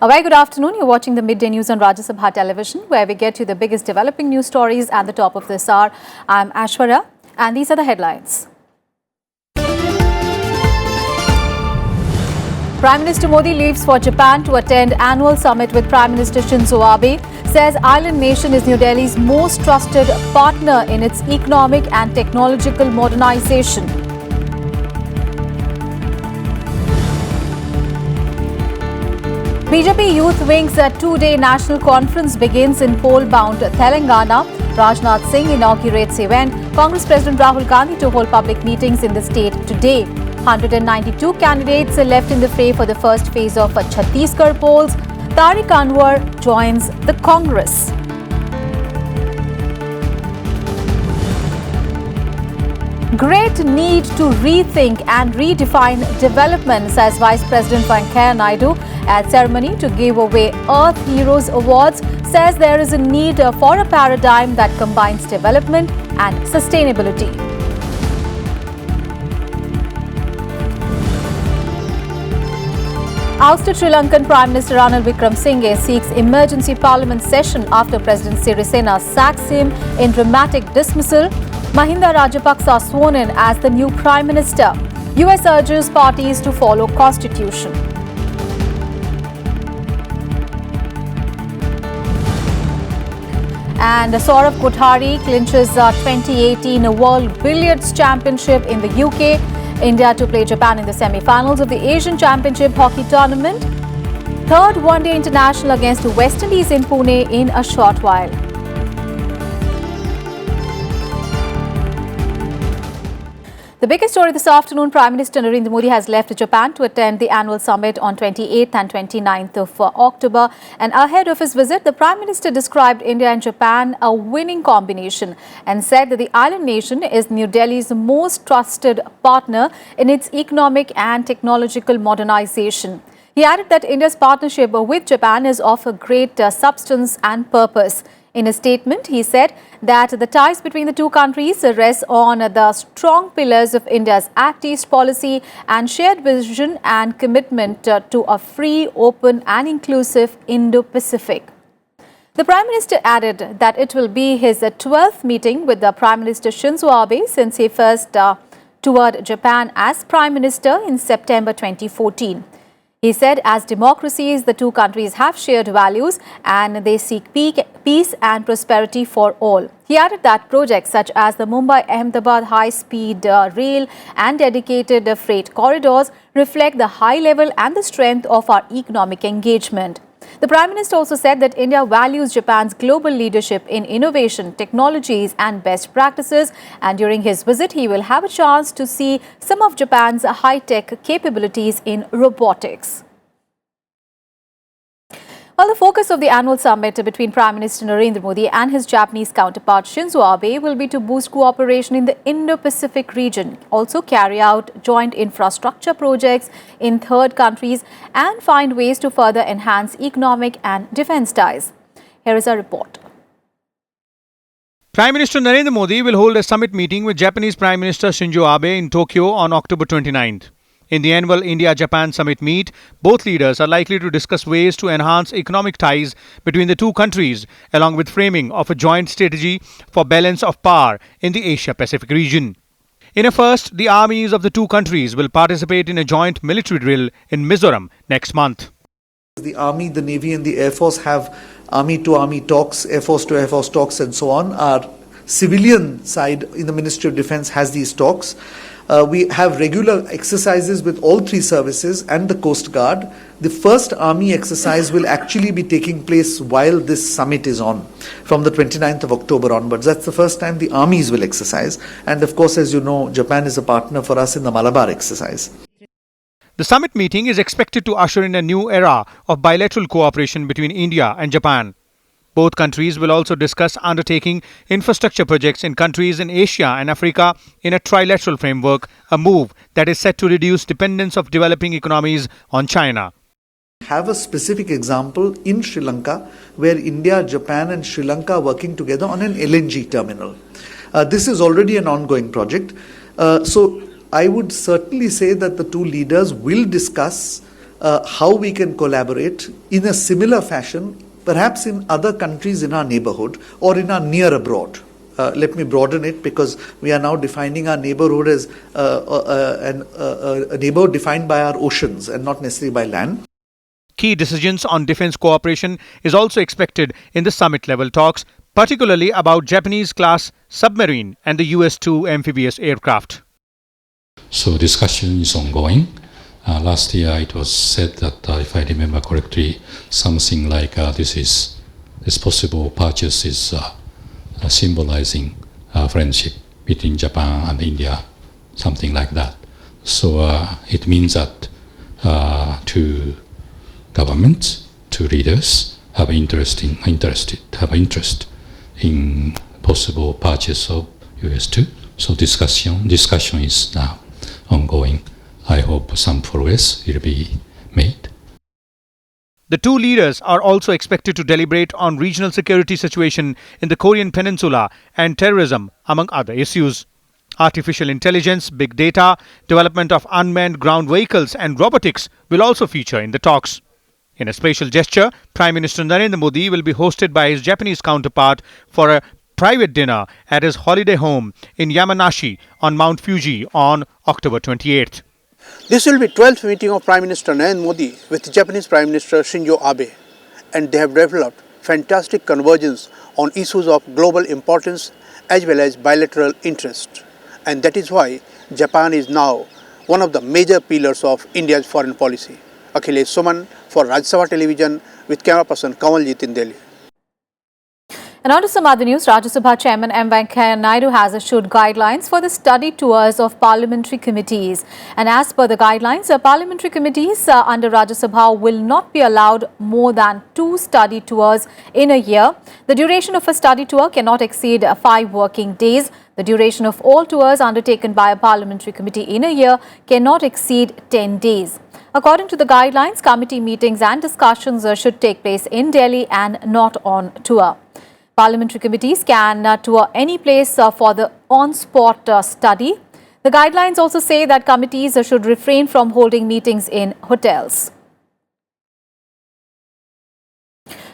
A very good afternoon. You're watching the midday news on Rajya Sabha television, where we get you the biggest developing news stories at the top of this hour. I'm Aishwarya, and these are the headlines. Prime Minister Modi leaves for Japan to attend annual summit with Prime Minister Shinzo Abe. Says island nation is New Delhi's most trusted partner in its economic and technological modernization. BJP Youth Wing's two-day national conference begins in poll-bound Telangana. Rajnath Singh inaugurates event. Congress President Rahul Gandhi to hold public meetings in the state today. 192 candidates are left in the fray for the first phase of Chhattisgarh polls. Tariq Anwar joins the Congress. Great need to rethink and redefine development, says Vice President Venkaiah Naidu at ceremony to give away Earth Heroes Awards. Says there is a need for a paradigm that combines development and sustainability. Ousted Sri Lankan Prime Minister Ranil Wickremesinghe seeks emergency parliament session after President Sirisena sacks him in dramatic dismissal. Mahinda Rajapaksa sworn in as the new Prime Minister. US urges parties to follow Constitution. And Saurav Kothari clinches 2018 World Billiards Championship in the UK. India to play Japan in the semi-finals of the Asian Championship Hockey Tournament. Third one-day international against West Indies in Pune in a short while. The biggest story this afternoon, Prime Minister Narendra Modi has left Japan to attend the annual summit on 28th and 29th of October. And ahead of his visit, the Prime Minister described India and Japan a winning combination and said that the island nation is New Delhi's most trusted partner in its economic and technological modernization. He added that India's partnership with Japan is of a great substance and purpose. In a statement, he said that the ties between the two countries rest on the strong pillars of India's Act East policy and shared vision and commitment to a free, open and inclusive Indo-Pacific. The Prime Minister added that it will be his 12th meeting with the Prime Minister Shinzo Abe since he first toured Japan as Prime Minister in September 2014. He said as democracies, the two countries have shared values and they seek peace and prosperity for all. He added that projects such as the Mumbai-Ahmedabad high-speed rail and dedicated freight corridors reflect the high level and the strength of our economic engagement. The Prime Minister also said that India values Japan's global leadership in innovation, technologies and best practices, and during his visit he will have a chance to see some of Japan's high-tech capabilities in robotics. Well, the focus of the annual summit between Prime Minister Narendra Modi and his Japanese counterpart Shinzo Abe will be to boost cooperation in the Indo-Pacific region, also carry out joint infrastructure projects in third countries and find ways to further enhance economic and defence ties. Here is a report. Prime Minister Narendra Modi will hold a summit meeting with Japanese Prime Minister Shinzo Abe in Tokyo on October 29th. In the annual India-Japan summit meet, both leaders are likely to discuss ways to enhance economic ties between the two countries, along with framing of a joint strategy for balance of power in the Asia-Pacific region. In a first, the armies of the two countries will participate in a joint military drill in Mizoram next month. The Army, the Navy and the Air Force have Army-to-Army talks, Air Force-to-Air Force talks and so on. Our civilian side in the Ministry of Defence has these talks. We have regular exercises with all three services and the Coast Guard. The first army exercise will actually be taking place while this summit is on, from the 29th of October onwards. That's the first time the armies will exercise. And of course, as you know, Japan is a partner for us in the Malabar exercise. The summit meeting is expected to usher in a new era of bilateral cooperation between India and Japan. Both countries will also discuss undertaking infrastructure projects in countries in Asia and Africa in a trilateral framework, a move that is set to reduce dependence of developing economies on China. Have a specific example in Sri Lanka where India, Japan and Sri Lanka are working together on an LNG terminal. This is already an ongoing project. So I would certainly say that the two leaders will discuss how we can collaborate in a similar fashion, perhaps in other countries in our neighborhood or in our near abroad. Let me broaden it, because we are now defining our neighborhood as a neighborhood defined by our oceans and not necessarily by land. Key decisions on defense cooperation is also expected in the summit-level talks, particularly about Japanese-class submarine and the US-2 amphibious aircraft. So discussion is ongoing. Last year it was said that, if I remember correctly, something like this possible purchase is symbolizing friendship between Japan and India, something like that. So it means that two governments, two leaders have interest in possible purchase of US2. So discussion is now ongoing. I hope some progress will be made. The two leaders are also expected to deliberate on regional security situation in the Korean Peninsula and terrorism, among other issues. Artificial intelligence, big data, development of unmanned ground vehicles and robotics will also feature in the talks. In a special gesture, Prime Minister Narendra Modi will be hosted by his Japanese counterpart for a private dinner at his holiday home in Yamanashi on Mount Fuji on October 28th. This will be 12th meeting of Prime Minister Narendra Modi with Japanese Prime Minister Shinzo Abe, and they have developed fantastic convergence on issues of global importance as well as bilateral interest. And that is why Japan is now one of the major pillars of India's foreign policy. Akhilesh Suman for Rajya Sabha Television with camera person Kawaljit in Delhi. And on to some other news, Rajya Sabha Chairman M. Venkaiah Naidu has issued guidelines for the study tours of parliamentary committees. And as per the guidelines, parliamentary committees under Rajya Sabha will not be allowed more than 2 study tours in a year. The duration of a study tour cannot exceed 5 working days. The duration of all tours undertaken by a parliamentary committee in a year cannot exceed 10 days. According to the guidelines, committee meetings and discussions should take place in Delhi and not on tour. Parliamentary committees can tour any place for the on-spot study. The guidelines also say that committees should refrain from holding meetings in hotels.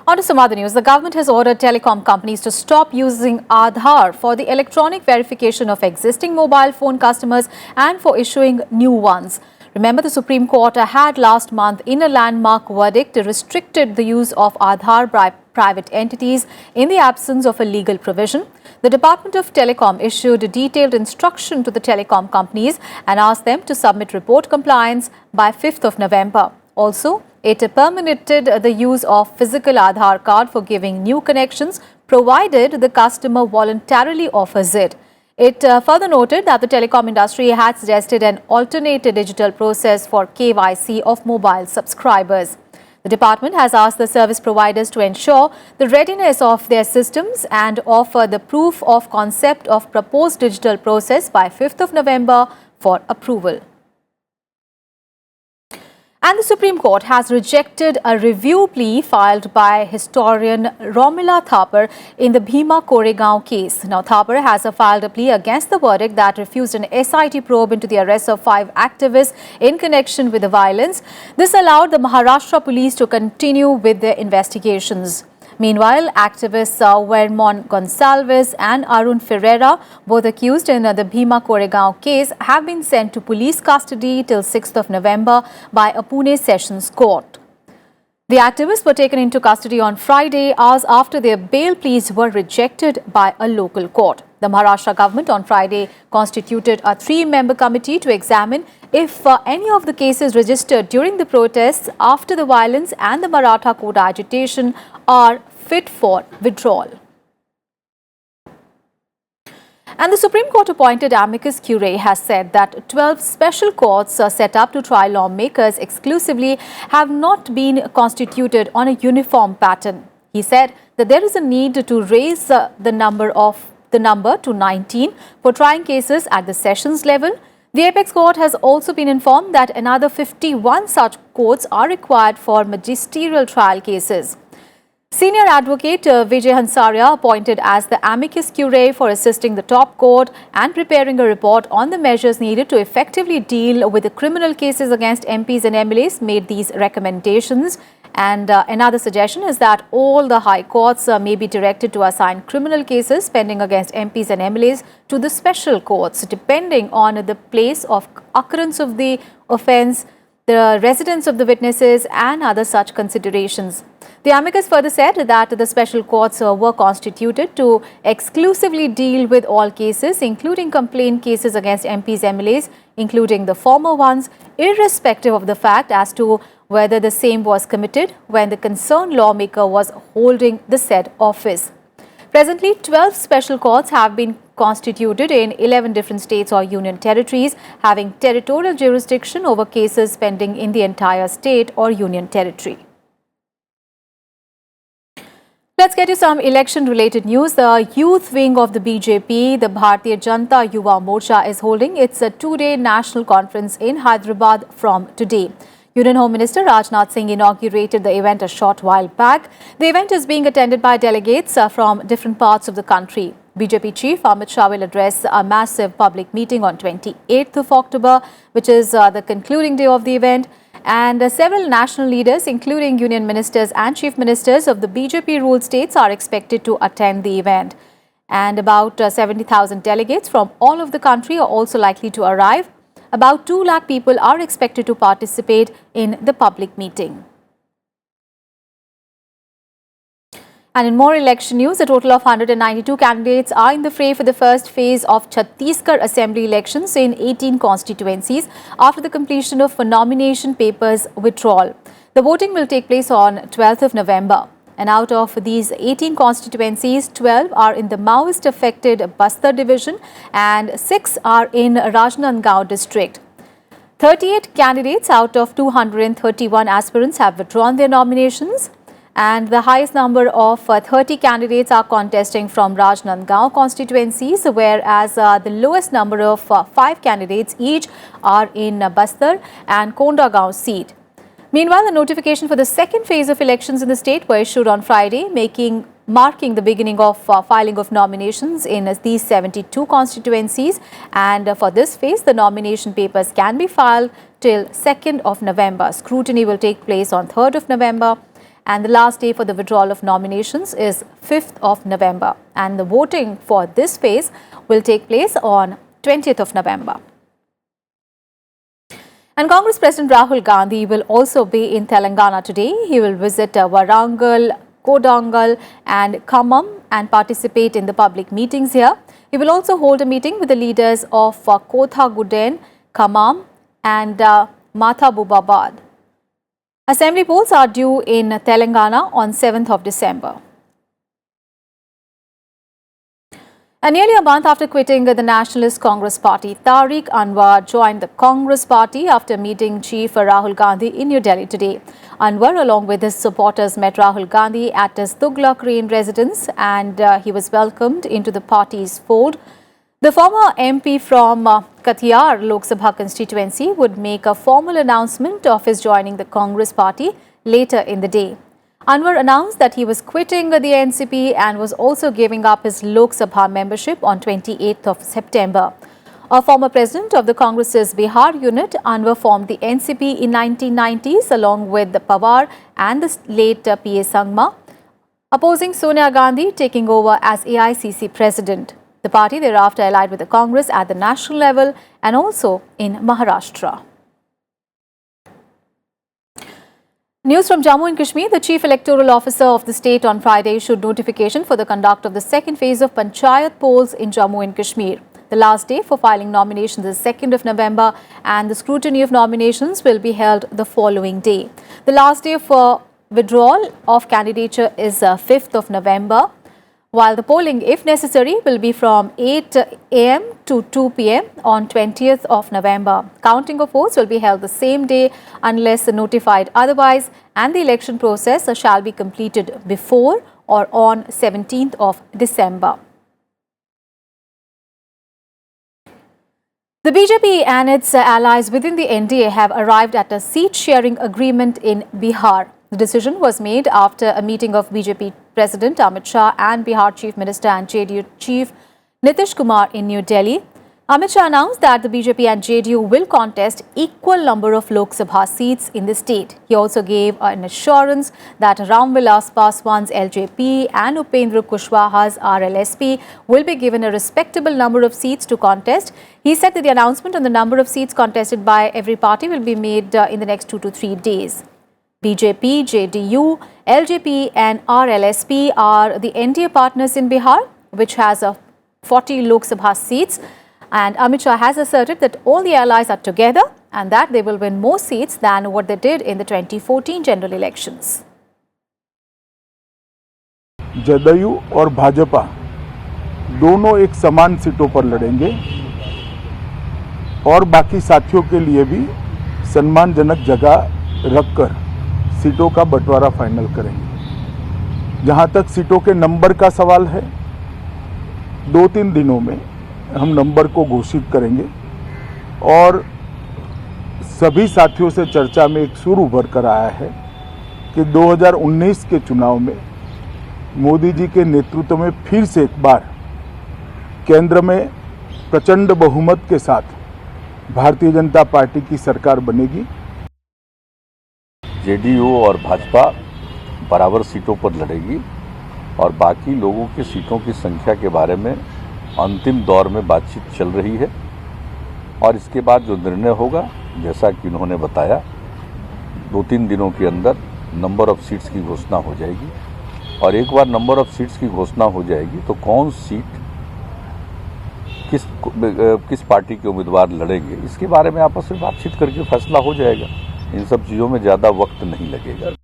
On to some other news. The government has ordered telecom companies to stop using Aadhar for the electronic verification of existing mobile phone customers and for issuing new ones. Remember, the Supreme Court had last month in a landmark verdict restricted the use of Aadhar by private entities in the absence of a legal provision. The Department of Telecom issued a detailed instruction to the telecom companies and asked them to submit report compliance by 5th of November. Also, it permitted the use of physical Aadhar card for giving new connections, provided the customer voluntarily offers it. It further noted that the telecom industry had suggested an alternate digital process for KYC of mobile subscribers. The department has asked the service providers to ensure the readiness of their systems and offer the proof of concept of proposed digital process by 5th of November for approval. And the Supreme Court has rejected a review plea filed by historian Romila Thapar in the Bhima Koregaon case. Now, Thapar has filed a plea against the verdict that refused an SIT probe into the arrest of 5 activists in connection with the violence. This allowed the Maharashtra police to continue with their investigations. Meanwhile, activists Vermont Gonsalves and Arun Ferreira, both accused in the Bhima Koregaon case, have been sent to police custody till 6th of November by a Pune Sessions Court. The activists were taken into custody on Friday, hours after their bail pleas were rejected by a local court. The Maharashtra government on Friday constituted a 3-member committee to examine if any of the cases registered during the protests after the violence and the Maratha quota agitation are fit for withdrawal. And the Supreme Court appointed amicus curie has said that 12 special courts set up to try lawmakers exclusively have not been constituted on a uniform pattern. He said that there is a need to raise the number to 19 for trying cases at the sessions level. The apex court has also been informed that another 51 such courts are required for magisterial trial cases. Senior advocate Vijay Hansaria, appointed as the amicus curie for assisting the top court and preparing a report on the measures needed to effectively deal with the criminal cases against MPs and MLAs, made these recommendations. And another suggestion is that all the high courts may be directed to assign criminal cases pending against MPs and MLAs to the special courts, depending on the place of occurrence of the offence, the residence of the witnesses and other such considerations. The amicus further said that the special courts were constituted to exclusively deal with all cases, including complaint cases against MPs, MLAs, including the former ones, irrespective of the fact as to whether the same was committed when the concerned lawmaker was holding the said office. Presently, 12 special courts have been constituted in 11 different states or union territories, having territorial jurisdiction over cases pending in the entire state or union territory. Let's get to some election-related news. The youth wing of the BJP, the Bharatiya Janata Yuva Morcha, is holding its two-day national conference in Hyderabad from today. Union Home Minister Rajnath Singh inaugurated the event a short while back. The event is being attended by delegates from different parts of the country. BJP Chief Amit Shah will address a massive public meeting on 28th of October, which is the concluding day of the event. And several national leaders, including union ministers and chief ministers of the BJP-ruled states, are expected to attend the event. And about 70,000 delegates from all over the country are also likely to arrive. About 2 lakh people are expected to participate in the public meeting. And in more election news, a total of 192 candidates are in the fray for the first phase of Chhattisgarh Assembly elections in 18 constituencies after the completion of nomination papers withdrawal. The voting will take place on 12th of November. And out of these 18 constituencies, 12 are in the Maoist-affected Bastar division and 6 are in Rajnandgaon district. 38 candidates out of 231 aspirants have withdrawn their nominations. And the highest number of 30 candidates are contesting from Rajnandgaon constituencies, whereas the lowest number of 5 candidates each are in Bastar and Kondagaon seat. Meanwhile, the notification for the second phase of elections in the state were issued on Friday, marking the beginning of filing of nominations in these 72 constituencies. And for this phase, the nomination papers can be filed till 2nd of November. Scrutiny will take place on 3rd of November. And the last day for the withdrawal of nominations is 5th of November. And the voting for this phase will take place on 20th of November. And Congress President Rahul Gandhi will also be in Telangana today. He will visit Warangal, Kodangal and Khammam and participate in the public meetings here. He will also hold a meeting with the leaders of Kothaguden, Khammam and Mathabubabad. Assembly polls are due in Telangana on 7th of December. And nearly a month after quitting the Nationalist Congress Party, Tariq Anwar joined the Congress Party after meeting Chief Rahul Gandhi in New Delhi today. Anwar, along with his supporters, met Rahul Gandhi at his Tughlaq Lane residence and he was welcomed into the party's fold. The former MP from Qatar Lok Sabha constituency would make a formal announcement of his joining the Congress Party later in the day. Anwar announced that he was quitting the NCP and was also giving up his Lok Sabha membership on 28th of September. A former president of the Congress's Bihar unit, Anwar formed the NCP in 1990s along with the Pawar and the late P.A. Sangma, opposing Sonia Gandhi taking over as AICC president. The party thereafter allied with the Congress at the national level and also in Maharashtra. News from Jammu and Kashmir. The Chief Electoral Officer of the state on Friday issued notification for the conduct of the second phase of panchayat polls in Jammu and Kashmir. The last day for filing nominations is 2nd of November and the scrutiny of nominations will be held the following day. The last day for withdrawal of candidature is 5th of November. While the polling, if necessary, will be from 8 a.m. to 2 p.m. on 20th of November. Counting of votes will be held the same day unless notified otherwise, and the election process shall be completed before or on 17th of December. The BJP and its allies within the NDA have arrived at a seat-sharing agreement in Bihar. The decision was made after a meeting of BJP President Amit Shah and Bihar Chief Minister and JDU Chief Nitish Kumar in New Delhi. Amit Shah announced that the BJP and JDU will contest equal number of Lok Sabha seats in the state. He also gave an assurance that Ramvilas Paswan's LJP and Upendra Kushwaha's RLSP will be given a respectable number of seats to contest. He said that the announcement on the number of seats contested by every party will be made in the next 2 to 3 days. BJP, JDU, LJP and RLSP are the NDA partners in Bihar, which has 40 Lok Sabha seats. And Amit Shah has asserted that all the allies are together and that they will win more seats than what they did in the 2014 general elections. JDU और भाजपा दोनों एक समान सीटों पर लड़ेंगे और बाकी साथियों के लिए भी सम्मानजनक जगह रखकर सीटों का बंटवारा फाइनल करेंगे। जहां तक सीटों के नंबर का सवाल है, 2-3 दिनों में हम नंबर को घोषित करेंगे और सभी साथियों से चर्चा में एक सुर उभर कर आया है कि 2019 के चुनाव में मोदी जी के नेतृत्व में फिर से एक बार केंद्र में प्रचंड बहुमत के साथ भारतीय जनता पार्टी की सरकार बनेगी। जेडीयू और भाजपा बराबर सीटों पर लड़ेगी और बाकी लोगों की सीटों की संख्या के बारे में अंतिम दौर में बातचीत चल रही है और इसके बाद जो निर्णय होगा, जैसा कि उन्होंने बताया, 2-3 दिनों के अंदर नंबर ऑफ सीट्स की घोषणा हो जाएगी और एक बार नंबर ऑफ सीट्स की घोषणा हो जाएगी तो कौन सीट किस पार्टी के उम्मीदवार लड़ेंगे, इसके बारे में आपस में बातचीत करके फैसला हो जाएगा। इन सब चीज़ों में ज़्यादा वक्त नहीं लगेगा।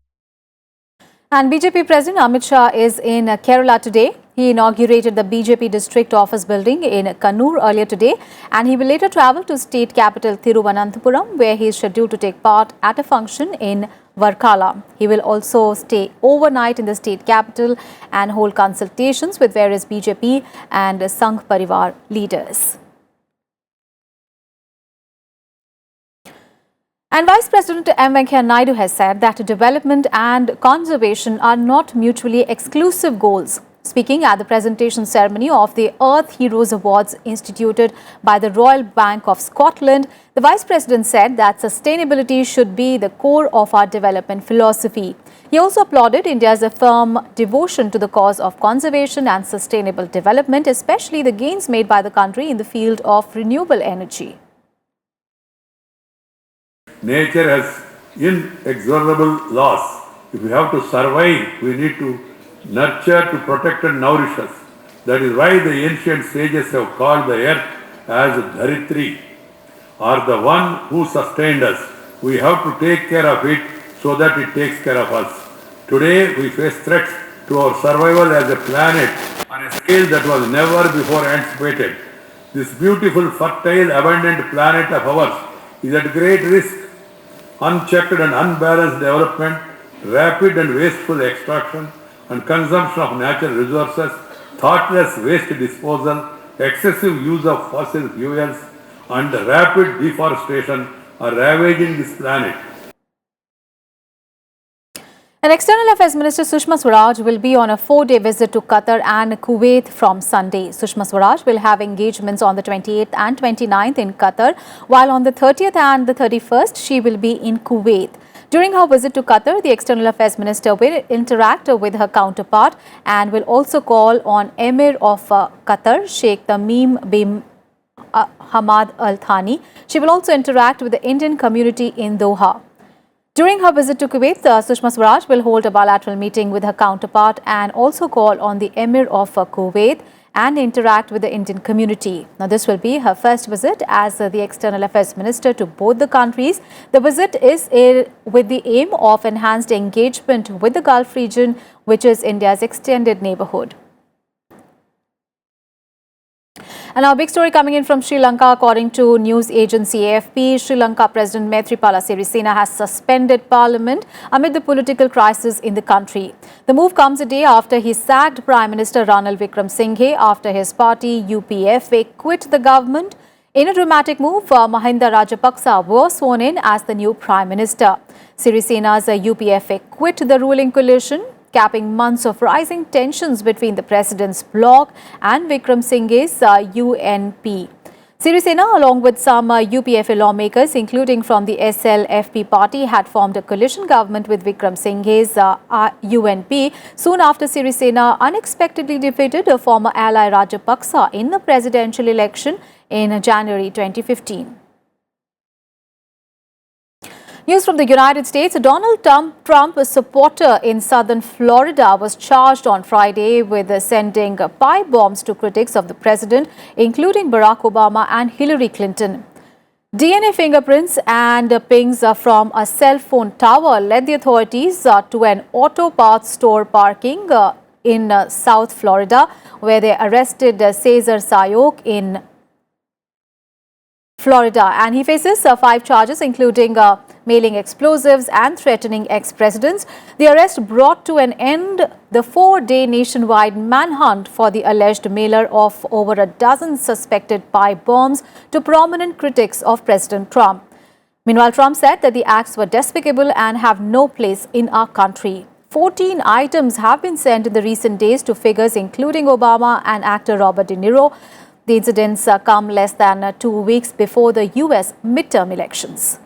And BJP President Amit Shah is in Kerala today. He inaugurated the BJP district office building in Kannur earlier today and he will later travel to state capital Thiruvananthapuram where he is scheduled to take part at a function in Varkala. He will also stay overnight in the state capital and hold consultations with various BJP and Sangh Parivar leaders. And Vice President M. Venkaiah Naidu has said that development and conservation are not mutually exclusive goals. Speaking at the presentation ceremony of the Earth Heroes Awards instituted by the Royal Bank of Scotland, the Vice President said that sustainability should be the core of our development philosophy. He also applauded India's firm devotion to the cause of conservation and sustainable development, especially the gains made by the country in the field of renewable energy. Nature has inexorable laws. If we have to survive, we need to nurture, to protect and nourish us. That is why the ancient sages have called the earth as Dharitri, or the one who sustained us. We have to take care of it so that it takes care of us. Today we face threats to our survival as a planet on a scale that was never before anticipated. This beautiful, fertile, abundant planet of ours is at great risk. Unchecked and unbalanced development, rapid and wasteful extraction and consumption of natural resources, thoughtless waste disposal, excessive use of fossil fuels and rapid deforestation are ravaging this planet. And External Affairs Minister Sushma Swaraj will be on a 4-day visit to Qatar and Kuwait from Sunday. Sushma Swaraj will have engagements on the 28th and 29th in Qatar, while on the 30th and the 31st she will be in Kuwait. During her visit to Qatar, the External Affairs Minister will interact with her counterpart and will also call on Emir of Qatar, Sheikh Tamim bin Hamad Al Thani. She will also interact with the Indian community in Doha. During her visit to Kuwait, Sushma Swaraj will hold a bilateral meeting with her counterpart and also call on the Emir of Kuwait and interact with the Indian community. Now, this will be her first visit as the External Affairs Minister to both the countries. The visit is with the aim of enhanced engagement with the Gulf region, which is India's extended neighborhood. And our big story coming in from Sri Lanka. According to news agency AFP, Sri Lanka President Maithripala Sirisena has suspended Parliament amid the political crisis in the country. The move comes a day after he sacked Prime Minister Ranil Wickremesinghe after his party UPFA quit the government. In a dramatic move, Mahinda Rajapaksa was sworn in as the new Prime Minister. Sirisena's UPFA quit the ruling coalition, capping months of rising tensions between the president's bloc and Vikram Singh's UNP. Sirisena, along with some UPFA lawmakers, including from the SLFP party, had formed a coalition government with Vikram Singh's UNP soon after Sirisena unexpectedly defeated a former ally Rajapaksa in the presidential election in January 2015. News from the United States. Donald Trump, a supporter in southern Florida, was charged on Friday with sending pipe bombs to critics of the president, including Barack Obama and Hillary Clinton. DNA fingerprints and pings from a cell phone tower led the authorities to an auto parts store parking in South Florida, where they arrested Cesar Sayok in Florida, and he faces 5 charges, including mailing explosives and threatening ex-presidents. The arrest brought to an end the 4-day nationwide manhunt for the alleged mailer of over a dozen suspected pipe bombs to prominent critics of President Trump. Meanwhile, Trump said that the acts were despicable and have no place in our country. 14 items have been sent in the recent days to figures including Obama and actor Robert De Niro. The incidents come less than 2 weeks before the U.S. midterm elections.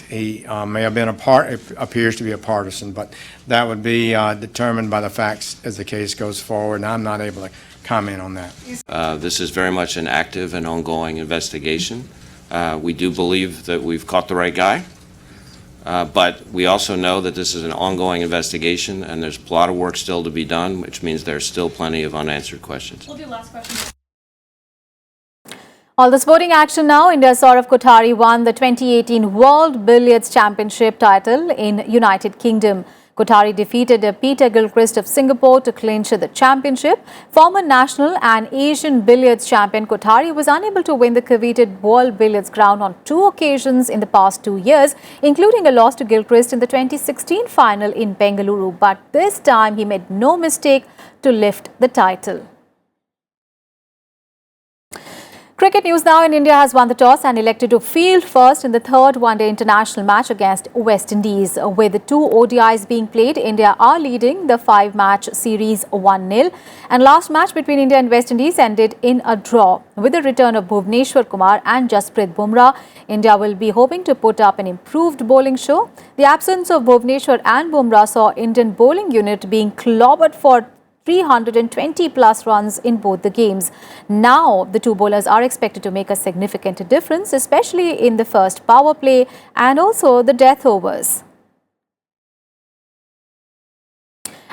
He may have been appears to be a partisan, but that would be determined by the facts as the case goes forward, and I'm not able to comment on that. This is very much an active and ongoing investigation. We do believe that we've caught the right guy. But we also know that this is an ongoing investigation and there's a lot of work still to be done, which means there's still plenty of unanswered questions. We'll do last question. All the sporting action now. India's Saurav Kothari won the 2018 World Billiards Championship title in United Kingdom. Kothari defeated Peter Gilchrist of Singapore to clinch the championship. Former national and Asian billiards champion Kothari was unable to win the coveted World Billiards crown on 2 occasions in the past 2 years, including a loss to Gilchrist in the 2016 final in Bengaluru. But this time he made no mistake to lift the title. Cricket news now. In India has won the toss and elected to field first in the 3rd one-day international match against West Indies. With the 2 ODIs being played, India are leading the 5-match series 1-0. And last match between India and West Indies ended in a draw. With the return of Bhuvneshwar Kumar and Jasprit Bumrah, India will be hoping to put up an improved bowling show. The absence of Bhuvneshwar and Bumrah saw Indian bowling unit being clobbered for 320-plus runs in both the games. Now, the 2 bowlers are expected to make a significant difference, especially in the first power play and also the death overs.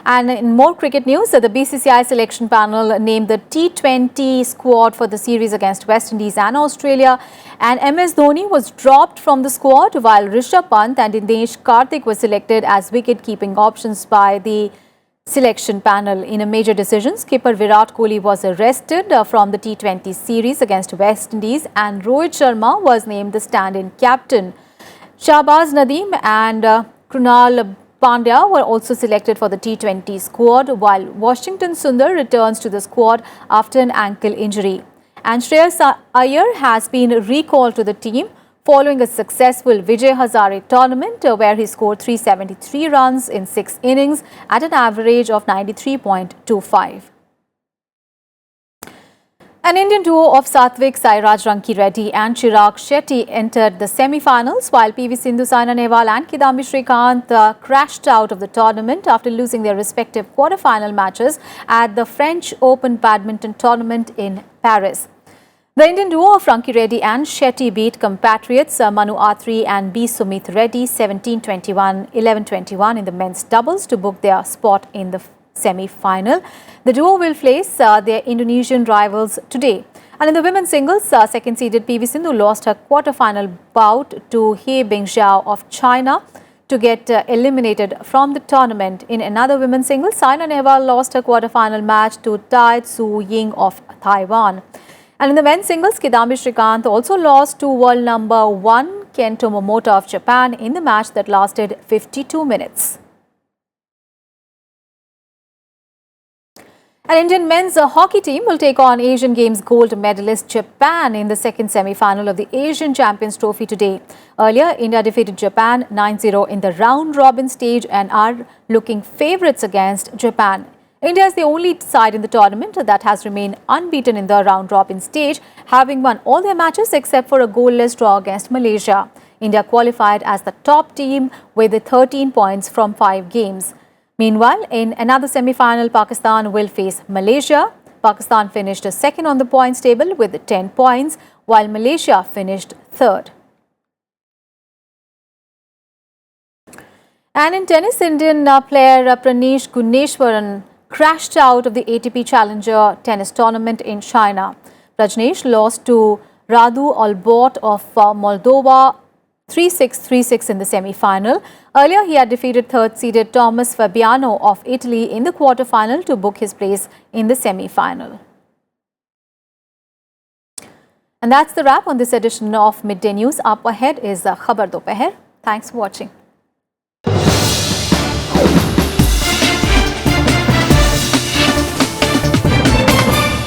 And in more cricket news, the BCCI selection panel named the T20 squad for the series against West Indies and Australia. And MS Dhoni was dropped from the squad, while Rishabh Pant and Dinesh Karthik were selected as wicket-keeping options by the selection panel. In a major decision, skipper Virat Kohli was arrested from the T20 series against West Indies, and Rohit Sharma was named the stand-in captain. Shahbaz Nadeem and Krunal Pandya were also selected for the T20 squad, while Washington Sundar returns to the squad after an ankle injury. And Shreyas Iyer has been recalled to the team following a successful Vijay Hazare tournament where he scored 373 runs in 6 innings at an average of 93.25. An Indian duo of Satvik Sairaj Rankireddy and Chirag Shetty entered the semi-finals, while PV Sindhu, Saina Nehwal and Kidambi Srikanth crashed out of the tournament after losing their respective quarter-final matches at the French Open Badminton Tournament in Paris. The Indian duo of Rankireddy and Shetty beat compatriots Manu Atri and B. Sumit Reddy 17-21, 11-21 in the men's doubles to book their spot in the semi-final. The duo will face their Indonesian rivals today. And in the women's singles, second-seeded PV Sindhu lost her quarter-final bout to He Bingxiao of China to get eliminated from the tournament. In another women's singles, Saina Nehwal lost her quarter-final match to Tai Tzu Ying of Taiwan. And in the men's singles, Kidambi Srikanth also lost to world number 1 Kento Momota of Japan in the match that lasted 52 minutes. An Indian men's hockey team will take on Asian Games gold medalist Japan in the second semi-final of the Asian Champions Trophy today. Earlier, India defeated Japan 9-0 in the round-robin stage and are looking favourites against Japan. India is the only side in the tournament that has remained unbeaten in the round-robin stage, having won all their matches except for a goalless draw against Malaysia. India qualified as the top team with 13 points from 5 games. Meanwhile, in another semi-final, Pakistan will face Malaysia. Pakistan finished second on the points table with 10 points, while Malaysia finished third. And in tennis, Indian player Pranesh Gunneswaran crashed out of the ATP Challenger tennis tournament in China. Prajnesh lost to Radu Albot of Moldova 3-6, 3-6 in the semi-final. Earlier, he had defeated third-seeded Thomas Fabiano of Italy in the quarter-final to book his place in the semi-final. And that's the wrap on this edition of Midday News. Up ahead is Khabar Dopaher. Thanks for watching.